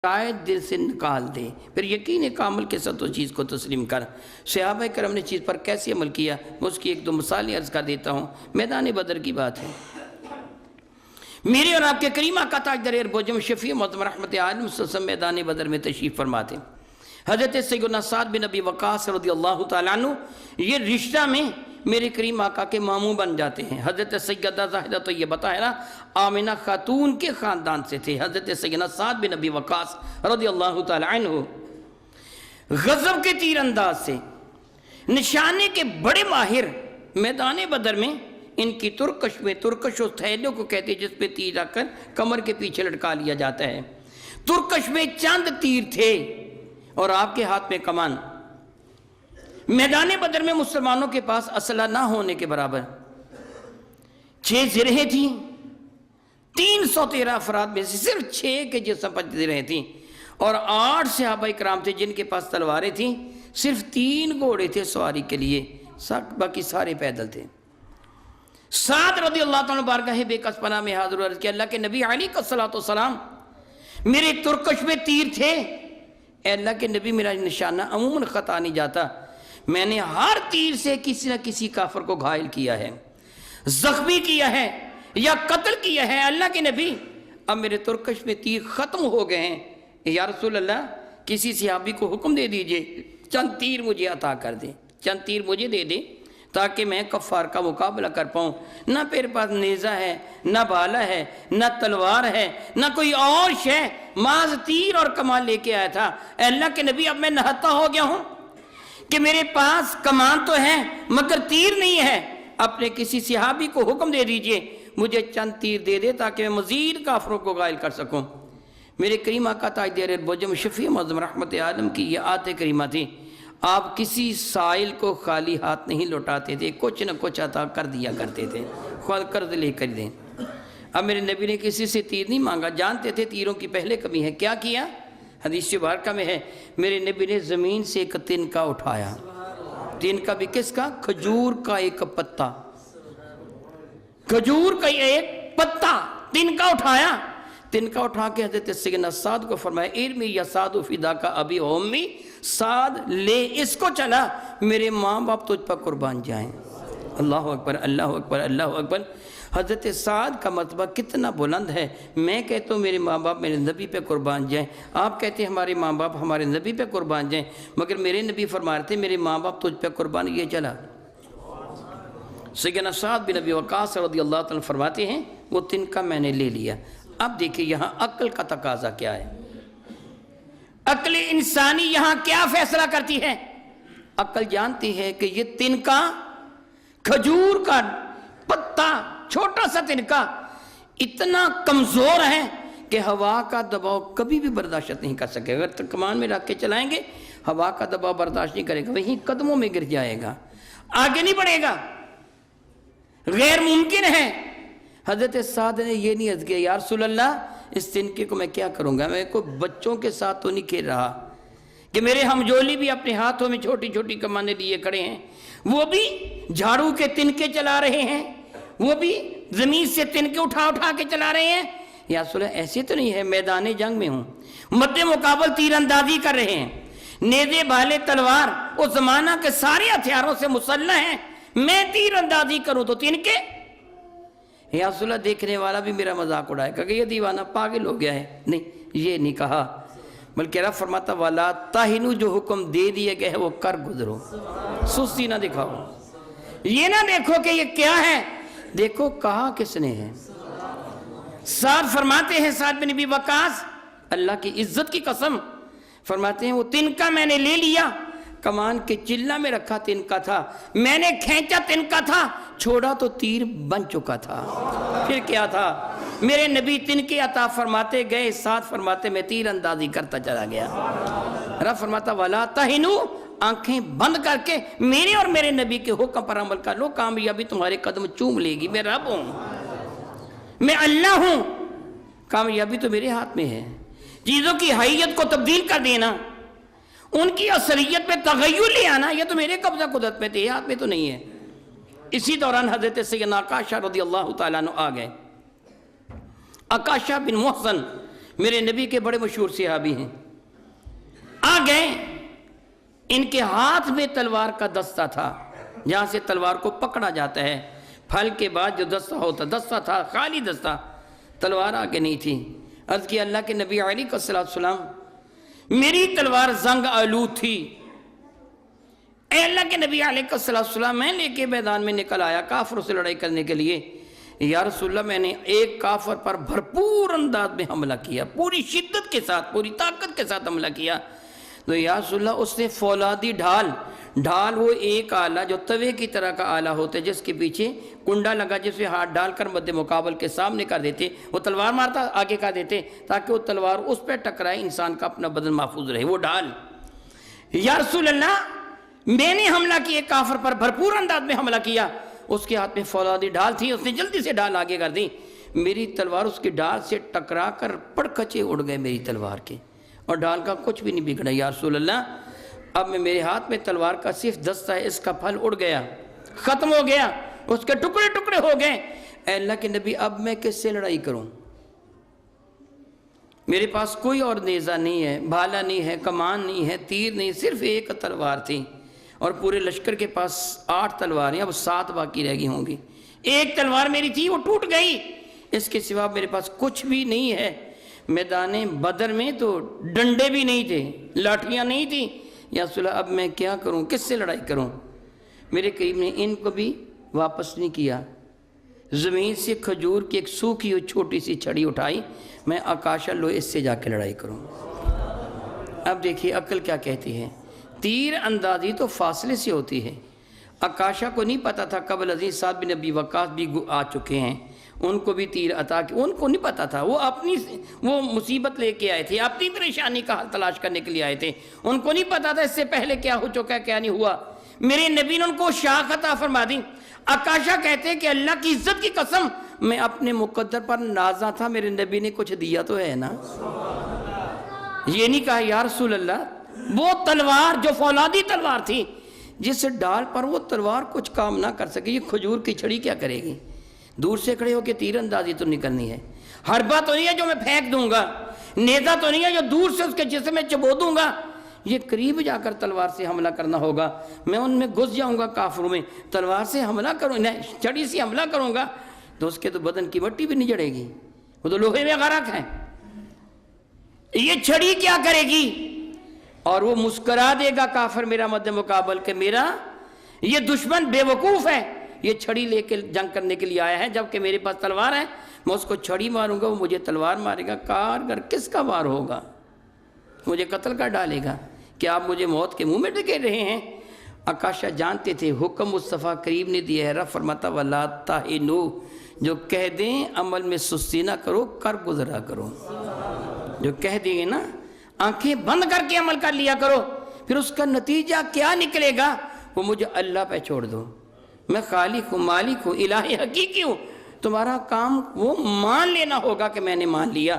شاید دل سے نکال دے، پھر یقین کامل کے ساتھ اس چیز کو تسلیم کر۔ صحابہ کرام نے چیز پر کیسے عمل کیا، میں اس کی ایک دو مثالیں عرض کر دیتا ہوں۔ میدان بدر کی بات ہے، میرے اور آپ کے کریم آقا تاجدار اربوجم شفیع معظم رحمت عالم صلی اللہ علیہ وسلم میدان بدر میں تشریف فرما تھے۔ حضرت سیدنا سعد بن ابی وقاص رضی اللہ تعالیٰ عنہ یہ رشتہ میں میرے کریم آقا کے ماموں بن جاتے ہیں۔ حضرت سیدہ زاہدہ طیبہ طاہرہ آمنہ خاتون کے خاندان سے تھے۔ حضرت سیدنا سعد بن ابی وقاص رضی اللہ تعالیٰ عنہ غضب کے تیر انداز سے نشانے کے بڑے ماہر، میدان بدر میں ان کی ترکش میں، ترکش اس تھیلیوں کو کہتے ہیں جس پہ تیر رکھ کر کمر کے پیچھے لٹکا لیا جاتا ہے، ترکش میں چند تیر تھے اور آپ کے ہاتھ میں کمان۔ میدان بدر میں مسلمانوں کے پاس اسلحہ نہ ہونے کے برابر 6 زرہیں تھیں، 313 افراد میں سے صرف 6 کے جسم پر زرہیں تھیں، اور 8 صحابہ کرام تھے جن کے پاس تلواریں تھیں، صرف 3 گھوڑے تھے سواری کے لیے، باقی سارے پیدل تھے۔ سعد رضی اللہ تعالیٰ بارگاہ بے کس پناہ میں حاضر عرض کیا، اللہ کے نبی علیہ السلام میرے ترکش میں تیر تھے، اے اللہ کے نبی میرا نشانہ عموماً خطا نہیں جاتا، میں نے ہر تیر سے کسی نہ کسی کافر کو گھائل کیا ہے، زخمی کیا ہے یا قتل کیا ہے، اللہ کے نبی اب میرے ترکش میں تیر ختم ہو گئے ہیں، یا رسول اللہ کسی صحابی کو حکم دے دیجئے چند تیر مجھے عطا کر دیں، چند تیر مجھے دے دیں تاکہ میں کفار کا مقابلہ کر پاؤں۔ نہ میرے پاس نیزہ ہے، نہ بھالا ہے، نہ تلوار ہے، نہ کوئی اور شے، محض تیر اور کمان لے کے آیا تھا۔ اے اللہ کے نبی اب میں نہتا ہو گیا ہوں کہ میرے پاس کمان تو ہے مگر تیر نہیں ہے، اپنے کسی صحابی کو حکم دے دیجئے مجھے چند تیر دے دے تاکہ میں مزید کافروں کو غائل کر سکوں۔ میرے کریم آقا تاجدار اربوجم شفیع معظم رحمت عالم کی یہ آیت کریمہ تھی، آپ کسی سائل کو خالی ہاتھ نہیں لوٹاتے تھے، کچھ نہ کچھ عطا کر دیا کرتے تھے، خود قرض لے کر دیں۔ اب میرے نبی نے کسی سے تیر نہیں مانگا، جانتے تھے تیروں کی پہلے کمی ہے، کیا کیا؟ حدیث مبارکہ میں ہے میرے نبی نے زمین سے ایک تنکا اٹھایا، تنکا بھی کس کا؟ کھجور کا ایک پتا، کھجور کا ایک پتا تنکا اٹھایا، تنکا اٹھا کے حضرت سیدنا سعد کو فرمایا ارمی یا سعد فدا کا ابی امی، سعد لے اس کو چلا، میرے ماں باپ تجھ پر قربان جائیں۔ اللہ اکبر، اللہ اکبر، اللہ اکبر۔ حضرت سعد کا مرتبہ کتنا بلند ہے، میں کہتا ہوں میرے ماں باپ میرے نبی پہ قربان جائیں، آپ کہتے ہیں ہمارے ماں باپ ہمارے نبی پہ قربان جائیں، مگر میرے نبی فرما رہے تھے میرے ماں باپ تجھ پہ قربان، یہ چلا۔ سیدنا سعد بن ابی وقاص رضی اللہ تعالیٰ فرماتے ہیں وہ تنکا میں نے لے لیا۔ اب دیکھیں یہاں عقل کا تقاضا کیا ہے، عقل انسانی یہاں کیا فیصلہ کرتی ہے؟ عقل جانتی ہے کہ یہ تنکا، کھجور کا پتا، چھوٹا سا تنکا اتنا کمزور ہے کہ ہوا کا دباؤ کبھی بھی برداشت نہیں کر سکے، اگر کمان میں رکھ کے چلائیں گے ہوا کا دباؤ برداشت نہیں کرے گا، وہیں قدموں میں گر جائے گا، آگے نہیں بڑھے گا، غیر ممکن ہے۔ حضرت سعد نے یہ نہیں عرض کیا یا رسول اللہ اس تنکے کو میں کیا کروں گا، میں کوئی بچوں کے ساتھ تو نہیں کھیل رہا کہ میرے ہمجولی بھی اپنے ہاتھوں میں چھوٹی چھوٹی کمانیں لیے کھڑے ہیں، وہ بھی جھاڑو کے تنکے چلا رہے ہیں، وہ بھی زمین سے تنکے اٹھا اٹھا کے چلا رہے ہیں، یا رسول اللہ ایسے تو نہیں ہے، میدان جنگ میں ہوں، مد مقابل تیر اندازی کر رہے ہیں، نیزے بھالے تلوار اس زمانہ کے سارے ہتھیاروں سے مسلح ہیں، میں تیر اندازی کروں تو تنکے؟ یا رسول اللہ دیکھنے والا بھی میرا مذاق اڑائے گا کہ یہ دیوانہ پاگل ہو گیا ہے، نہیں یہ نہیں کہا، بلکہ رب فرماتا وَلَا تَهِنُوا، جو حکم دے دیے گئے ہے وہ کر گزرو، سستی نہ دکھاؤ، یہ نہ دیکھو کہ یہ کیا ہے، دیکھو کہا کس نے ہے۔ سعد فرماتے ہیں، سعد بن ابی وقاص اللہ کی عزت کی قسم فرماتے ہیں وہ تنکا میں نے لے لیا، کمان کے چلہ میں رکھا تنکا تھا، میں نے کھینچا تنکا تھا، چھوڑا تو تیر بن چکا تھا، پھر کیا تھا؟ میرے نبی تنکے عطا فرماتے گئے، ساتھ فرماتے میں تیر اندازی کرتا چلا گیا۔ رب فرماتا وَلَا تَهِنُوا، آنکھیں بند کر کے میرے اور میرے نبی کے حکم پر عمل کر لو، کامیابی تمہارے قدم چوم لے گی، میں رب ہوں، میں اللہ ہوں، کامیابی تو میرے ہاتھ میں ہے۔ چیزوں کی حیت کو تبدیل کر دینا، ان کی اصلیت میں تغیر لے آنا، یہ تو میرے قبضہ قدرت میں تھے، ہاتھ میں تو نہیں ہے۔ اسی دوران حضرت سیدنا عکاشہ رضی اللہ تعالیٰ عنہ آ گئے، عکاشہ بن محسن میرے نبی کے بڑے مشہور صحابی ہیں، آ گئے، ان کے ہاتھ میں تلوار کا دستہ تھا، جہاں سے تلوار کو پکڑا جاتا ہے، پھل کے بعد جو دستہ ہوتا، دستہ تھا، خالی دستہ، تلوار آگے نہیں تھی۔ عرض کیا اللہ کے نبی علیہ السلام، میری تلوار زنگ آلود تھی، اے اللہ کے نبی علیہ السلام، میں لے کے میدان میں نکل آیا کافروں سے لڑائی کرنے کے لیے، یا رسول اللہ میں نے ایک کافر پر بھرپور انداز میں حملہ کیا، پوری شدت کے ساتھ، پوری طاقت کے ساتھ حملہ کیا، تو یا رسول اللہ اس نے فولادی ڈھال وہ ایک آلہ جو توے کی طرح کا آلہ ہوتا ہے، جس کے پیچھے کنڈا لگا، جس میں ہاتھ ڈال کر مد مقابل کے سامنے کر دیتے، وہ تلوار مارتا آگے کر دیتے تاکہ وہ تلوار اس پہ ٹکرائے، انسان کا اپنا بدن محفوظ رہے، وہ ڈھال۔ یا رسول اللہ میں نے حملہ کیا، کافر پر بھرپور انداز میں حملہ کیا، اس کے ہاتھ میں فولادی ڈھال تھی، اس نے جلدی سے ڈھال آگے کر دی، میری تلوار اس کی ڈھال سے ٹکرا کر پڑکچے اڑ گئے میری تلوار کے، اور ڈھال کا کچھ بھی نہیں بگڑا۔ یا رسول اللہ اب میرے ہاتھ میں تلوار کا صرف دستہ ہے، اس کا پھل اڑ گیا، ختم ہو گیا، اس کے ٹکڑے ٹکڑے ہو گئے، اے اللہ کے نبی اب میں کس سے لڑائی کروں؟ میرے پاس کوئی اور نیزہ نہیں ہے، بھالا نہیں ہے، کمان نہیں ہے، تیر نہیں، صرف ایک تلوار تھی، اور پورے لشکر کے پاس 8 تلواریں، اب 7 باقی رہ گئی ہوں گی، ایک تلوار میری تھی وہ ٹوٹ گئی، اس کے سوا میرے پاس کچھ بھی نہیں ہے۔ میدان بدر میں تو ڈنڈے بھی نہیں تھے، لاٹھیاں نہیں تھیں، یا رسول اللہ اب میں کیا کروں، کس سے لڑائی کروں؟ میرے قریب نے ان کو بھی واپس نہیں کیا، زمین سے کھجور کی ایک سوکھی ہوئی چھوٹی سی چھڑی اٹھائی، میں آکاشا لو اس سے جا کے لڑائی کروں۔ اب دیکھیے عقل کیا کہتی ہے، تیر اندازی تو فاصلے سے ہوتی ہے۔ آکاشا کو نہیں پتا تھا قبل عزیز صاحب بن نبی وقاص بھی آ چکے ہیں، ان کو بھی تیر عطا کی، ان کو نہیں پتا تھا، وہ مصیبت لے کے آئے تھے، اپنی پریشانی کا حل تلاش کرنے کے لیے آئے تھے، ان کو نہیں پتا تھا اس سے پہلے کیا ہو چکا ہے کیا نہیں ہوا۔ میرے نبی نے ان کو شاخ عطا فرما دی۔ آکاشا کہتے ہیں کہ اللہ کی عزت کی قسم میں اپنے مقدر پر نازا تھا، میرے نبی نے کچھ دیا تو ہے نا، یہ نہیں کہا یا رسول اللہ وہ تلوار جو فولادی تلوار تھی جس ڈال پر وہ تلوار کچھ کام نہ کر سکے، یہ کھجور کی چھڑی کیا کرے گی؟ دور سے کھڑے ہو کے تیر اندازی تو نہیں کرنی ہے، حربہ تو نہیں ہے جو میں پھینک دوں گا، نیزہ تو نہیں ہے جو دور سے اس کے جسم میں چبو دوں گا، یہ قریب جا کر تلوار سے حملہ کرنا ہوگا، میں ان میں گھس جاؤں گا کافروں میں، تلوار سے حملہ کروں، چھڑی سے حملہ کروں گا تو اس کے تو بدن کی مٹی بھی نہیں جڑے گی، وہ تو لوہے میں غرق ہے، یہ چھڑی کیا کرے گی؟ اور وہ مسکرا دے گا کافر میرا مد مقابل کہ میرا یہ دشمن بے وقوف ہے، یہ چھڑی لے کے جنگ کرنے کے لیے آیا ہے، جبکہ میرے پاس تلوار ہے، میں اس کو چھڑی ماروں گا، وہ مجھے تلوار مارے گا، کارگر کس کا وار ہوگا؟ مجھے قتل کر ڈالے گا، کیا آپ مجھے موت کے منہ میں ڈھکیل رہے ہیں؟ آکاشا جانتے تھے حکم مصطفیٰ کریم نے دیا ہے، رب فرماتا وَلَا تَهِنُوا، جو کہہ دیں عمل میں سستی نہ کرو، کر گزرا کرو، جو کہہ دیں گے نا آنکھیں بند کر کے عمل کر لیا کرو، پھر اس کا نتیجہ کیا نکلے گا وہ مجھے اللہ پہ چھوڑ دو، میں خالق ہوں، مالک ہوں، الہ حقیقی ہوں، تمہارا کام وہ مان لینا ہوگا کہ میں نے مان لیا۔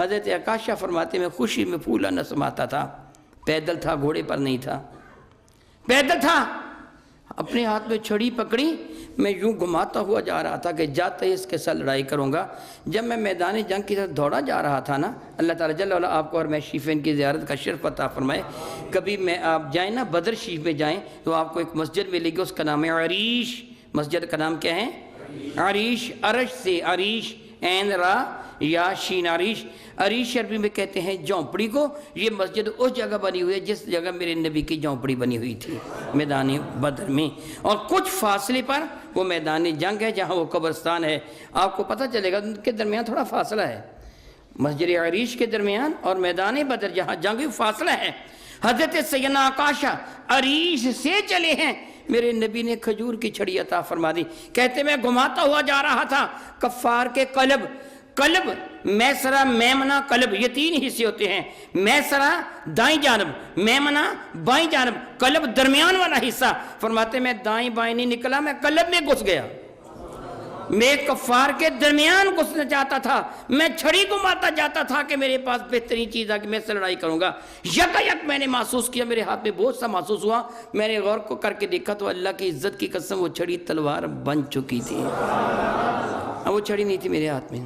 حضرت آکاشا فرماتے میں خوشی میں پھولا نہ سماتا تھا، پیدل تھا، گھوڑے پر نہیں تھا، پیدل تھا، اپنے ہاتھ میں چھڑی پکڑی، میں یوں گھماتا ہوا جا رہا تھا کہ جاتا ہی اس کے ساتھ لڑائی کروں گا۔ جب میں میدان جنگ کی طرف دوڑا جا رہا تھا نا، اللہ تعالیٰ جل وعلا آپ کو اور میں شریفین کی زیارت کا شرف عطا فرمائے، کبھی میں آپ جائیں نا بدر شریف میں جائیں تو آپ کو ایک مسجد ملے گی، اس کا نام ہے عریش، مسجد کا نام کیا ہے؟ عریش، عرش سے عریش، عین را یا شین عریش، عریش عربی میں کہتے ہیں جھونپڑی کو، یہ مسجد اس جگہ بنی ہوئی ہے جس جگہ میرے نبی کی جھونپڑی بنی ہوئی تھی میدان بدر میں، اور کچھ فاصلے پر وہ میدان جنگ ہے جہاں وہ قبرستان ہے، آپ کو پتہ چلے گا ان کے درمیان تھوڑا فاصلہ ہے، مسجد عریش کے درمیان اور میدان بدر جہاں جنگ فاصلہ ہے۔ حضرت سیدنا آکاشا عریش سے چلے ہیں، میرے نبی نے کھجور کی چھڑی عطا فرما دی، کہتے میں گھماتا ہوا جا رہا تھا، کفار کے قلب میسرہ میمنہ قلب، یہ 3 حصے ہوتے ہیں، میسرہ دائیں جانب، میمنہ بائیں جانب، قلب درمیان والا حصہ، فرماتے میں دائیں بائیں نہیں نکلا، میں قلب میں گھس گیا، میں کفار کے درمیان گھسنا چاہتا تھا، میں چھڑی گھماتا جاتا تھا کہ میرے پاس بہترین چیز ہے کہ میں سے لڑائی کروں گا، یک میں نے محسوس کیا، میرے ہاتھ میں بہت سا محسوس ہوا، میں نے غور کو کر کے دیکھا تو اللہ کی عزت کی قسم وہ چھڑی تلوار بن چکی تھی، اب وہ چھڑی نہیں تھی میرے ہاتھ میں،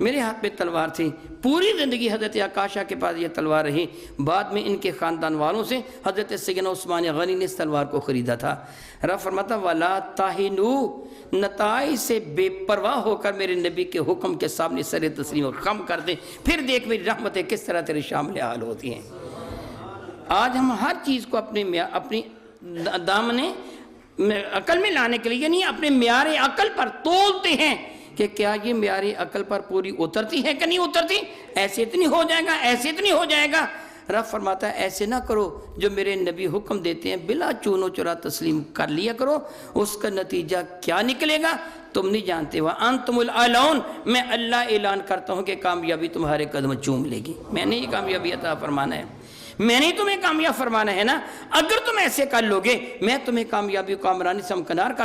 میرے ہاتھ میں تلوار تھی، پوری زندگی حضرت عکاشہ کے پاس یہ تلوار رہی، بعد میں ان کے خاندان والوں سے حضرت سیدنا عثمان غنی نے اس تلوار کو خریدا تھا۔ رب فرماتا وَلَا تَهِنُوا، نتائج سے بے پرواہ ہو کر میرے نبی کے حکم کے سامنے سر تسلیم و خم کر دیں، پھر دیکھ میری رحمتیں کس طرح تیرے شامل حال ہوتی ہیں۔ آج ہم ہر چیز کو اپنی دامنے عقل میں لانے کے لیے یعنی اپنے معیار عقل پر تولتے ہیں کہ کیا یہ معیار عقل پر پوری اترتی ہے کہ نہیں اترتی، ایسے اتنی ہو جائے گا، ایسے اتنی ہو جائے گا۔ رب فرماتا ہے ایسے نہ کرو، جو میرے نبی حکم دیتے ہیں بلا چون و چرا تسلیم کر لیا کرو، اس کا نتیجہ کیا نکلے گا تم نہیں جانتے۔ وَأَنْتُمُ الْأَعْلَوْنَ، میں اللہ اعلان کرتا ہوں کہ کامیابی تمہارے قدم چوم لے گی، میں نے یہ کامیابی عطا فرمانا ہے، میں نے تمہیں کامیاب فرمانا ہے نا۔ اگر تم ایسے کر لوگے میں تمہیں کامیابی و کامرانی سے ہمکنار کر